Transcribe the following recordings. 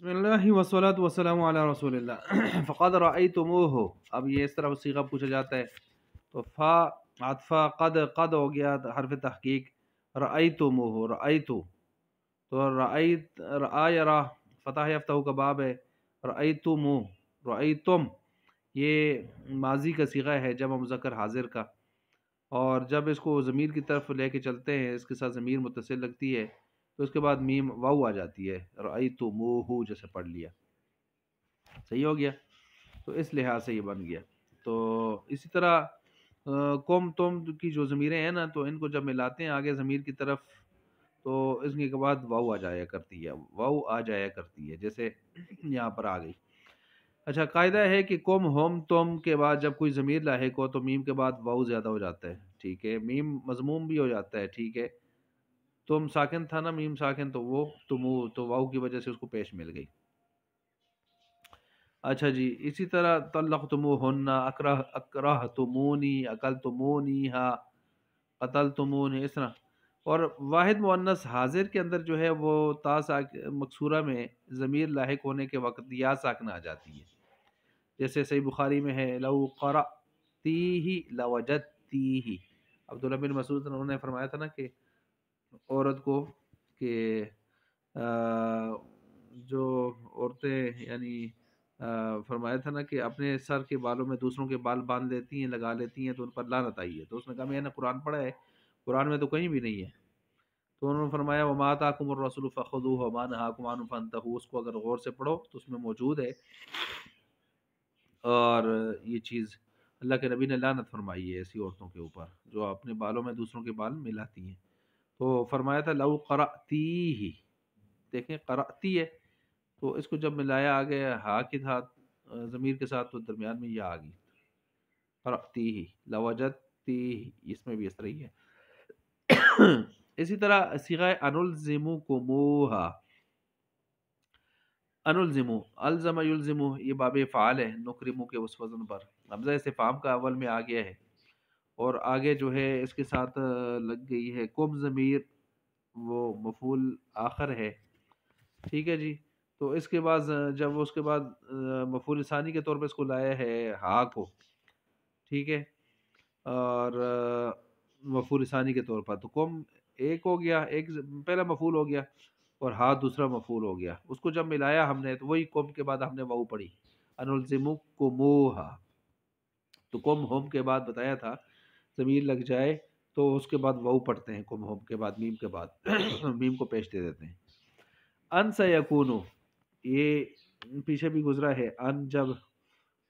بسم اللہ والصلاۃ والسلام علی رسول اللہ فقد رأیتموہ، اب یہ اس طرح صیغہ پوچھا جاتا ہے تو فا عطفہ قد ہو گیا حرف تحقیق، رأیتموہ رأیتو، تو رأیت رآ یا را فتح یفتح کا باب ہے، رأیتمو رأیتم یہ ماضی کا صیغہ ہے جمع مذکر حاضر کا، اور جب اس کو ضمیر کی طرف لے کے چلتے ہیں اس کے ساتھ ضمیر متصل لگتی ہے تو اس کے بعد میم واو آ جاتی ہے، رأیتموہ جیسے پڑھ لیا، صحیح ہو گیا، تو اس لحاظ سے یہ بن گیا۔ تو اسی طرح قوم تم کی جو ضمیریں ہیں نا، تو ان کو جب ملاتے ہیں آگے ضمیر کی طرف تو اس کے بعد واو آ جایا کرتی ہے، واو آ جایا کرتی ہے، جیسے یہاں پر آ گئی۔ اچھا، قاعدہ ہے کہ کم ہوم تم کے بعد جب کوئی ضمیر لاحق ہو تو میم کے بعد واو زیادہ ہو جاتا ہے، ٹھیک ہے، میم مضموم بھی ہو جاتا ہے، ٹھیک ہے، تم ساکن تھا نا، میم ساکن، تو وہ تمو، تو واو کی وجہ سے اس کو پیش مل گئی۔ اچھا جی، اسی طرح طلقتموہن، اکرہتمونی، اکلتمونیہا، قتلتمونی، اس طرح۔ اور واحد مؤنث حاضر کے اندر جو ہے وہ تا مکسورہ میں ضمیر لاحق ہونے کے وقت یا ساکنہ آ جاتی ہے، جیسے صحیح بخاری میں ہے لو قرأتیہ لوجدتیہ، عبداللہ بن مسعود انہوں نے فرمایا تھا نا کہ عورت کو کہ جو عورتیں یعنی فرمایا تھا نا کہ اپنے سر کے بالوں میں دوسروں کے بال باندھ لیتی ہیں، لگا لیتی ہیں، تو ان پر لعنت آئی ہے، تو اس نے کہا میں نے قرآن پڑھا ہے، قرآن میں تو کہیں بھی نہیں ہے، تو انہوں نے فرمایا وما آتاکم الرسول فخذوہ وما نہاکم عنہ فانتہوا، اس کو اگر غور سے پڑھو تو اس میں موجود ہے، اور یہ چیز اللہ کے نبی نے لعنت فرمائی ہے ایسی عورتوں کے اوپر جو اپنے بالوں میں دوسروں کے بال ملاتی ہیں۔ تو فرمایا تھا لو قرأتی، دیکھیں قرأتی ہے، تو اس کو جب ملایا آگے ہا کے ساتھ ضمیر کے ساتھ تو درمیان میں یہ آ گئی، قرأتی ہی لوجدتی، اس میں بھی اس طرح ہی ہے۔ اسی طرح صیغہ انلزمکموہا، انلزمو، الزم یلزمو، یہ باب فعال ہے نکرمو کے اس وزن پر، حمزہ استفہام کا اول میں آ گیا ہے، اور آگے جو ہے اس کے ساتھ لگ گئی ہے کم ضمیر، وہ مفعول آخر ہے، ٹھیک ہے جی۔ تو اس کے بعد جب اس کے بعد مفعول ثانی کے طور پہ اس کو لایا ہے ہا کو، ٹھیک ہے، اور مفعول ثانی کے طور پر تو کم ایک ہو گیا، ایک پہلا مفعول ہو گیا اور ہا دوسرا مفعول ہو گیا، اس کو جب ملایا ہم نے تو وہی کم کے بعد ہم نے واو پڑھی، انلزمکموہا، تو کم ہوم کے بعد بتایا تھا ضمیر لگ جائے تو اس کے بعد واو پڑھتے ہیں، کم ہوم کے بعد میم کے بعد میم کو پیش دے دیتے ہیں۔ ان سیکونو، یہ پیچھے بھی گزرا ہے، ان جب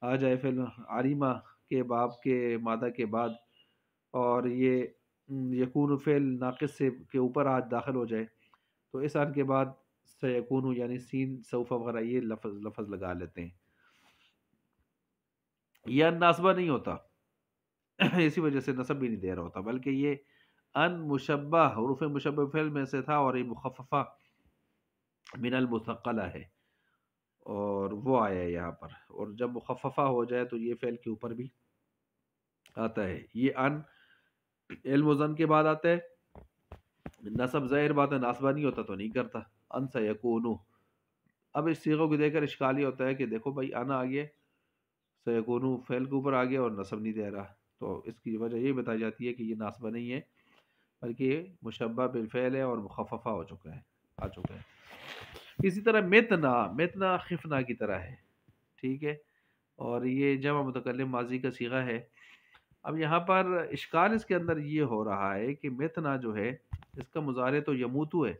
آ جائے فعل عریمہ کے باب کے مادہ کے بعد، اور یہ یکون فعل ناقص سے کے اوپر آج داخل ہو جائے تو اس ان کے بعد سیکونو یعنی سین سوف وغیرہ یہ لفظ لگا لیتے ہیں، یہ ان ناسبہ نہیں ہوتا اسی وجہ سے نصب بھی نہیں دے رہا ہوتا، بلکہ یہ ان مشبہ حروف مشبہ فعل میں سے تھا، اور یہ مخففہ من المثقلہ ہے، اور وہ آیا ہے یہاں پر، اور جب مخففہ ہو جائے تو یہ فعل کے اوپر بھی آتا ہے، یہ ان علم و ظن کے بعد آتا ہے، نصب ظاہر بات ہے ناسبہ نہیں ہوتا تو نہیں کرتا، ان سیکونو۔ اب اس صیغوں کو دیکھ کر اشکال یہ ہوتا ہے کہ دیکھو بھائی ان آگے سیکونو فعل کے اوپر آگیا اور نصب نہیں دے رہا، تو اس کی وجہ یہ بتائی جاتی ہے کہ یہ ناسبہ نہیں ہے بلکہ یہ مشبہ بالفعل ہے اور مخففہ ہو چکا ہے، آ چکا ہے۔ اسی طرح متنا خفنا کی طرح ہے، ٹھیک ہے، اور یہ جمع متکلم ماضی کا صیغہ ہے۔ اب یہاں پر اشکال اس کے اندر یہ ہو رہا ہے کہ متنا جو ہے اس کا مضارع تو یموتو ہے،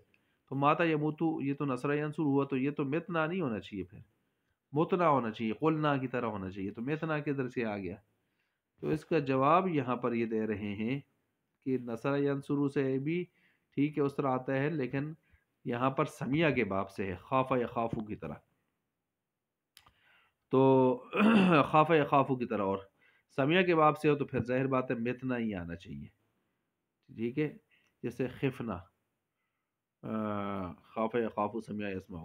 تو ماتا یموتو یہ تو نصر ینصر ہوا، تو یہ تو متنا نہیں ہونا چاہیے، پھر متنا ہونا چاہیے، قلنا کی طرح ہونا چاہیے، تو متنا کدھر سے آ گیا؟ تو اس کا جواب یہاں پر یہ دے رہے ہیں کہ نصر ینصر سے بھی ٹھیک ہے اس طرح آتا ہے، لیکن یہاں پر سمیہ کے باب سے ہے، خاف یخافو کی طرح، تو خاف یخافو کی طرح، اور سمیہ کے باب سے ہو تو پھر ظاہر بات ہے متنا ہی آنا چاہیے، ٹھیک ہے، جیسے خفنا، خاف یخافو سمیہ یسمعو،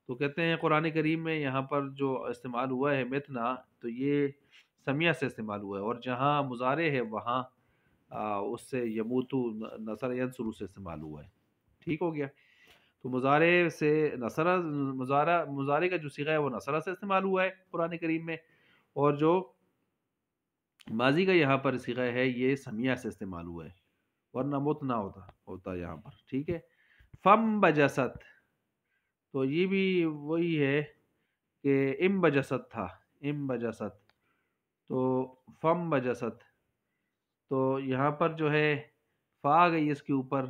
تو کہتے ہیں قرآن کریم میں یہاں پر جو استعمال ہوا ہے متنا تو یہ سمیہ سے استعمال ہوا ہے، اور جہاں مضارع ہے وہاں اس سے یموتو نصر ینصر سے استعمال ہوا ہے، ٹھیک ہو گیا۔ تو مضارع سے نصرہ، مضارع کا جو صیغہ ہے وہ نصرہ سے استعمال ہوا ہے قرآن کریم میں، اور جو ماضی کا یہاں پر صیغہ ہے یہ سمیہ سے استعمال ہوا ہے، ورنہ متنا ہوتا یہاں پر، ٹھیک ہے۔ فم بجست، تو یہ بھی وہی ہے کہ ام بجست تھا، ام بجست، تو فم بجست، تو یہاں پر جو ہے فا آ گئی اس کے اوپر،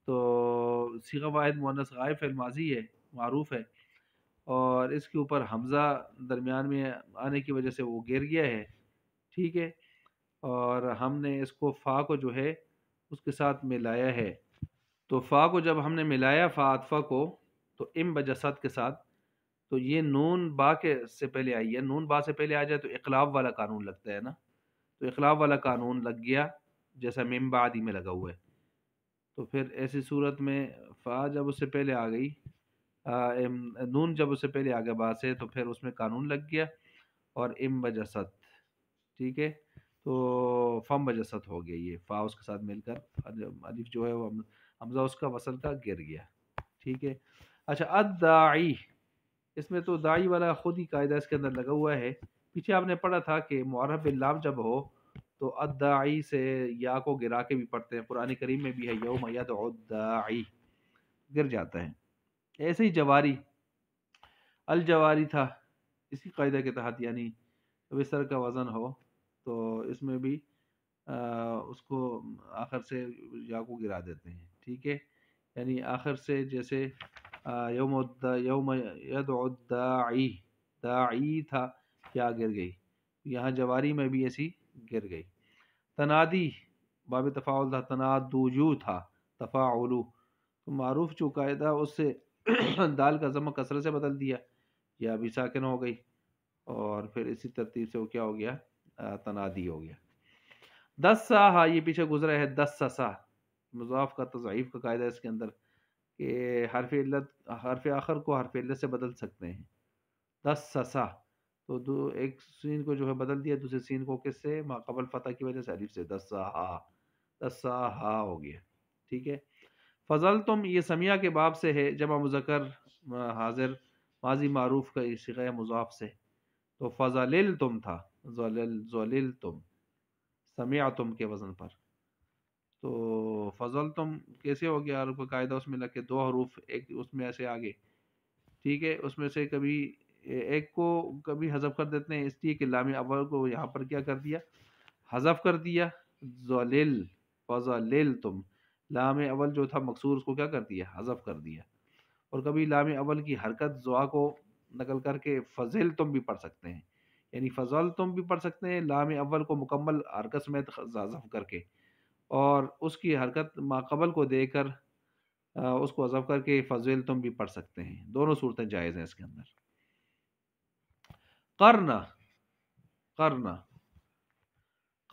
تو صیغہ واحد مؤنث غائب فعل ماضی ہے، معروف ہے، اور اس کے اوپر حمزہ درمیان میں آنے کی وجہ سے وہ گر گیا ہے، ٹھیک ہے، اور ہم نے اس کو فا کو جو ہے اس کے ساتھ ملایا ہے، تو فا کو جب ہم نے ملایا، فا عطفہ کو، تو ام بجسد کے ساتھ، تو یہ نون با کے سے پہلے آئی ہے، نون با سے پہلے آ جائے تو اقلاب والا قانون لگتا ہے نا، تو اقلاب والا قانون لگ گیا جیسا من بعدی میں لگا ہوا ہے، تو پھر ایسی صورت میں فا جب اس سے پہلے آ گئی، نون جب اس سے پہلے آ گیا با سے، تو پھر اس میں قانون لگ گیا، اور ام بجسد، ٹھیک ہے، تو فم بجسد ہو گیا، یہ فا اس کے ساتھ مل کر الف جو ہے وہ حمزہ اس کا وصل کا گر گیا، ٹھیک ہے۔ اچھا الداعی، اس میں تو داعی والا خود ہی قاعدہ اس کے اندر لگا ہوا ہے، پیچھے آپ نے پڑھا تھا کہ معرف باللام جب ہو تو الداعی سے یا کو گرا کے بھی پڑھتے ہیں، قرآن کریم میں بھی ہے یوم یدعو الداعی، گر جاتا ہے۔ ایسے ہی جواری، الجواری تھا اسی قاعدہ کے تحت، یعنی اس طرح کا وزن ہو تو اس میں بھی اس کو آخر سے یا کو گرا دیتے ہیں، ٹھیک ہے، یعنی آخر سے جیسے یوم یدعو الداعی، داعی تھا، یا گر گئی، یہاں جواری میں بھی ایسی گر گئی۔ تنادی باب تفاعل تھا، تنادوجو تھا، تفاعلو، تو معروف جو قاعدہ اس سے دال کا ضمہ کسرے سے بدل دیا، یا بھی ساکن ہو گئی، اور پھر اسی ترتیب سے وہ کیا ہو گیا، تنادی ہو گیا۔ دس سا، ہاں یہ پیچھے گزرا ہے، دس سا مضاف کا تضعیف کا قاعدہ اس کے اندر کہ حرف علت، حرف آخر کو حرف علت سے بدل سکتے ہیں، دس سا، تو ایک سین کو جو ہے بدل دیا، دوسرے سین کو کس سے، ما قبل فتح کی وجہ سے الف سے، دس سا ہا، دس سا ہا ہو گیا، ٹھیک ہے۔ فضل تم، یہ سمیہ کے باب سے ہے، جمع مذکر حاضر ماضی معروف کا صیغہ مضاف سے، تو فضلل تم تھا، زلل تم، سمعتم کے وزن پر، تو فضل تم کیسے ہو گیا، عرب کا قاعدہ اس میں لگ کے دو حروف ایک اس میں ایسے آگے، ٹھیک ہے، اس میں سے کبھی ایک کو کبھی حذف کر دیتے ہیں، اس لیے کہ لام اول کو یہاں پر کیا کر دیا، حذف کر دیا، ذلل، فضلل تم، لام اول جو تھا مکسور اس کو کیا کر دیا، حذف کر دیا، اور کبھی لام اول کی حرکت زوا کو نقل کر کے فضل تم بھی پڑھ سکتے ہیں، یعنی فضل تم بھی پڑھ سکتے ہیں لام اول کو مکمل حرکت سمیت حذف کر کے، اور اس کی حرکت ماقبل کو دے کر اس کو حذف کر کے فضل تم بھی پڑھ سکتے ہیں، دونوں صورتیں جائز ہیں اس کے اندر۔ قرنا، قرنا،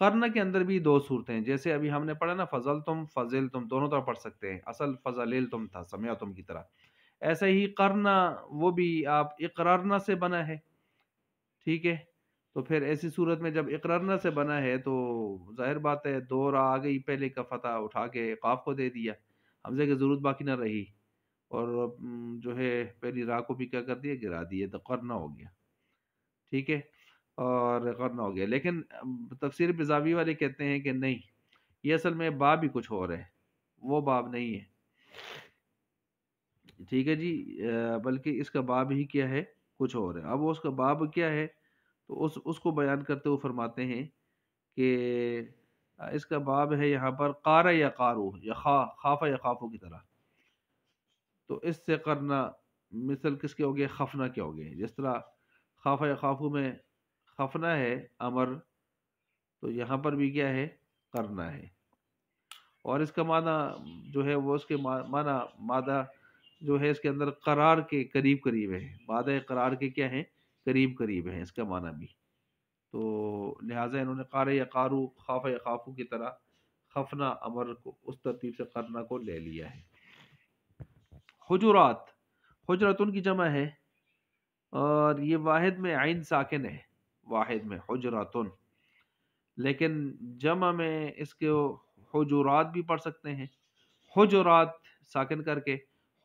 قرن کے اندر بھی دو صورتیں ہیں، جیسے ابھی ہم نے پڑھا نا فضل تم دونوں طرح پڑھ سکتے ہیں، اصل فضل تم تھا سمیا تم کی طرح، ایسے ہی قرنا وہ بھی آپ اقرارنا سے بنا ہے، ٹھیک ہے، تو پھر ایسی صورت میں جب اقرارنا سے بنا ہے تو ظاہر بات ہے دو را آ گئی، پہلے کا فتح اٹھا کے قاف کو دے دیا، حمزے کی ضرورت باقی نہ رہی، اور جو ہے پہلی را کو بھی کیا کر دیا، گرا دیے، تو قرنا ہو گیا، ٹھیک ہے، اور قرنا ہو گیا، لیکن تفسیر بزاوی والے کہتے ہیں کہ نہیں، یہ اصل میں باب ہی کچھ اور ہے، وہ باب نہیں ہے، ٹھیک ہے جی، بلکہ اس کا باب ہی کیا ہے، کچھ اور ہے، اب اس کا باب کیا ہے، تو اس کو بیان کرتے ہوئے فرماتے ہیں کہ اس کا باب ہے یہاں پر قارا یا قارو، یا خافا یا خافو کی طرح، تو اس سے کرنا مثل کس کے ہو گئے، خفنا کے ہو گئے، جس طرح خافا یا خافو میں خفنا ہے امر، تو یہاں پر بھی کیا ہے، کرنا ہے، اور اس کا معنی جو ہے وہ اس کے معنی مادہ جو ہے اس کے اندر قرار کے قریب قریب ہے، مادہ قرار کے کیا ہیں، قریب قریب ہیں اس کا معنی بھی، تو لہٰذا انہوں نے قارئ یا قارو، خاف یا خافو کی طرح خفنا امر کو اس ترتیب سے کرنا کو لے لیا ہے۔ حجرات، حجرتن کی جمع ہے، اور یہ واحد میں عین ساکن ہے، واحد میں حجراتن، لیکن جمع میں اس کے حجرات بھی پڑھ سکتے ہیں، حجرات ساکن کر کے،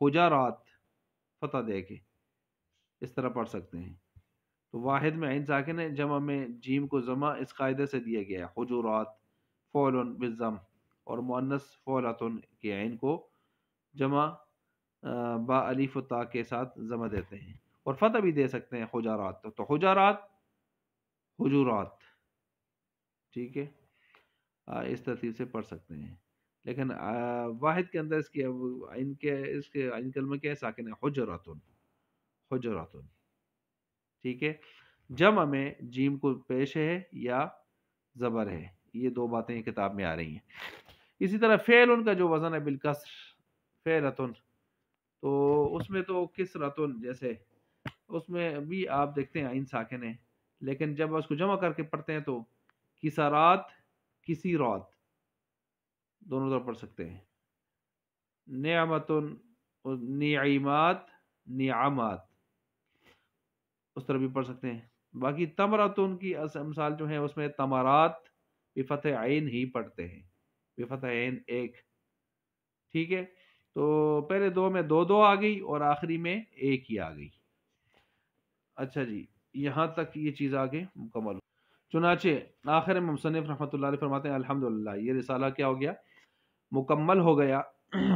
حجرات فتح دے کے اس طرح پڑھ سکتے ہیں. تو واحد میں عین ساکن ہے، جمع میں جیم کو ضمہ اس قاعدے سے دیا گیا ہے حجورات فعل بالضم، اور مؤنث فعلۃ کی عین کو جمع با الف و تا کے ساتھ ضمہ دیتے ہیں، اور فتح بھی دے سکتے ہیں حجارات. تو حجارات حجورات، ٹھیک ہے، اس ترتیب سے پڑھ سکتے ہیں. لیکن واحد کے اندر اس کے عین کلمہ کیا ہے؟ ساکن ہے، حجرات حجرات، ٹھیک ہے. جمع میں جیم کو پیش ہے یا زبر ہے، یہ دو باتیں کتاب میں آ رہی ہیں. اسی طرح فعل کا جو وزن ہے بالکسر فعلتن، تو اس میں تو کسرتن جیسے اس میں بھی آپ دیکھتے ہیں عین ساکن ہے، لیکن جب اس کو جمع کر کے پڑھتے ہیں تو کسرات کسی رات دونوں طرف پڑھ سکتے ہیں. نعمتن نعیمات نعمات اس طرح بھی پڑھ سکتے ہیں. باقی تمراتن کی مثال جو ہے اس میں تمرات بفتح عین ہی پڑھتے ہیں، بفتح عین ایک، ٹھیک ہے. تو پہلے دو میں دو دو آ گئی اور آخری میں ایک ہی آ گئی. اچھا جی، یہاں تک یہ چیز آگے مکمل ہو. چنانچہ آخر میں مصنف رحمۃ اللہ علیہ فرماتے ہیں الحمدللہ، یہ رسالہ کیا ہو گیا؟ مکمل ہو گیا،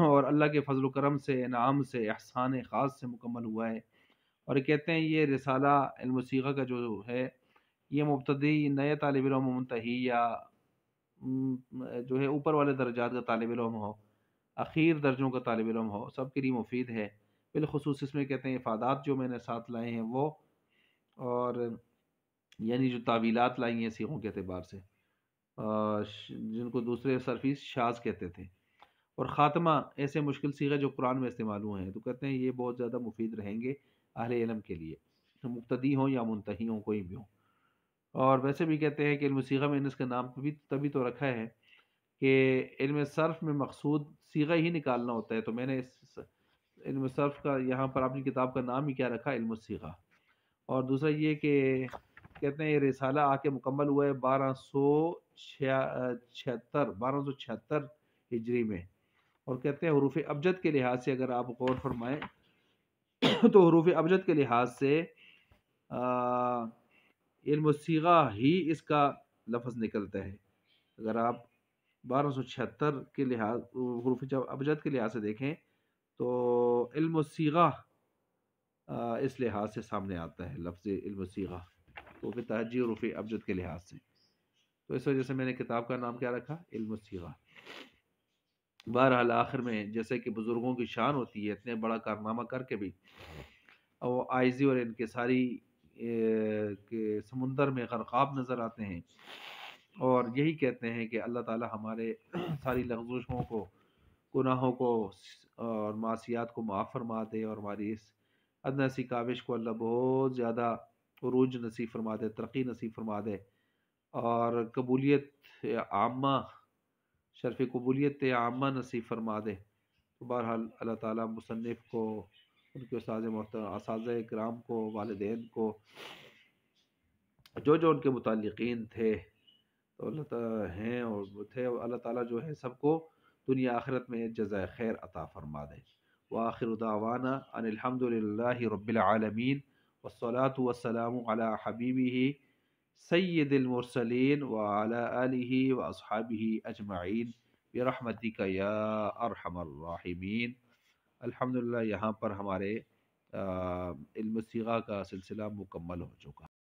اور اللہ کے فضل و کرم سے، انعام سے، احسان خاص سے مکمل ہوا ہے. اور کہتے ہیں یہ رسالہ علم الصیغہ کا جو ہے یہ مبتدی نئے طالب علم منتہی یا جو ہے اوپر والے درجات کا طالب علم ہو، اخیر درجوں کا طالب علم ہو، سب کے لیے مفید ہے. بالخصوص اس میں کہتے ہیں افادات جو میں نے ساتھ لائے ہیں وہ، اور یعنی جو تعویلات لائی ہیں صیغوں کے اعتبار سے، جن کو دوسرے صرفی شاذ کہتے تھے، اور خاتمہ ایسے مشکل صیغے جو قرآن میں استعمال ہوئے ہیں، تو کہتے ہیں یہ بہت زیادہ مفید رہیں گے اہل علم کے لیے، مبتدی ہوں یا منتہی ہوں، کوئی بھی ہوں. اور ویسے بھی کہتے ہیں کہ علم صیغہ میں نے اس کا نام بھی تبھی تو رکھا ہے کہ علم صرف میں مقصود صیغہ ہی نکالنا ہوتا ہے، تو میں نے اس علم صرف کا یہاں پر اپنی کتاب کا نام ہی کیا رکھا، علم الصیغہ. اور دوسرا یہ کہ کہتے ہیں یہ رسالہ آ کے مکمل ہوا ہے 1276 ہجری میں. اور کہتے ہیں حروف ابجد کے لحاظ سے اگر آپ غور فرمائیں تو حروف ابجد کے لحاظ سے علم الصیغہ ہی اس کا لفظ نکلتا ہے. اگر آپ 1276 کے لحاظ حروف ابجد کے لحاظ سے دیکھیں تو علم الصیغہ اس لحاظ سے سامنے آتا ہے لفظ علم الصیغہ، تو پھر تہجی حروف ابجد کے لحاظ سے، تو اس وجہ سے میں نے کتاب کا نام کیا رکھا، علم الصیغہ. بہرحال آخر میں جیسے کہ بزرگوں کی شان ہوتی ہے، اتنے بڑا کارنامہ کر کے بھی وہ عاجزی اور انکساری کے سمندر میں غرقاب نظر آتے ہیں، اور یہی کہتے ہیں کہ اللہ تعالی ہمارے ساری لغزشوں کو، گناہوں کو اور معصیات کو معاف فرما دے، اور ہماری اس ادنی سی کاوش کو اللہ بہت زیادہ عروج نصیب فرما دے، ترقی نصیب فرما دے، اور قبولیت عامہ، شرف قبولیت عامہ نصیب فرما دے. تو بہرحال اللہ تعالیٰ مصنف کو، ان کے اساتذہ کرام کو، والدین کو، جو جو ان کے متعلقین تھے تو اللہ تعالیٰ ہیں اور وہ تھے، اللہ تعالیٰ جو ہے سب کو دنیا آخرت میں جزائے خیر عطا فرما دے. وآخر دعوانا ان الحمد للہ رب العالمین، والصلاة والسلام علی حبیبہ سید المرسلین وعلی آلہ واصحابہ اجمعین برحمتک یا ارحم الراحمین. الحمدللہ یہاں پر ہمارے علم صیغہ کا سلسلہ مکمل ہو چکا.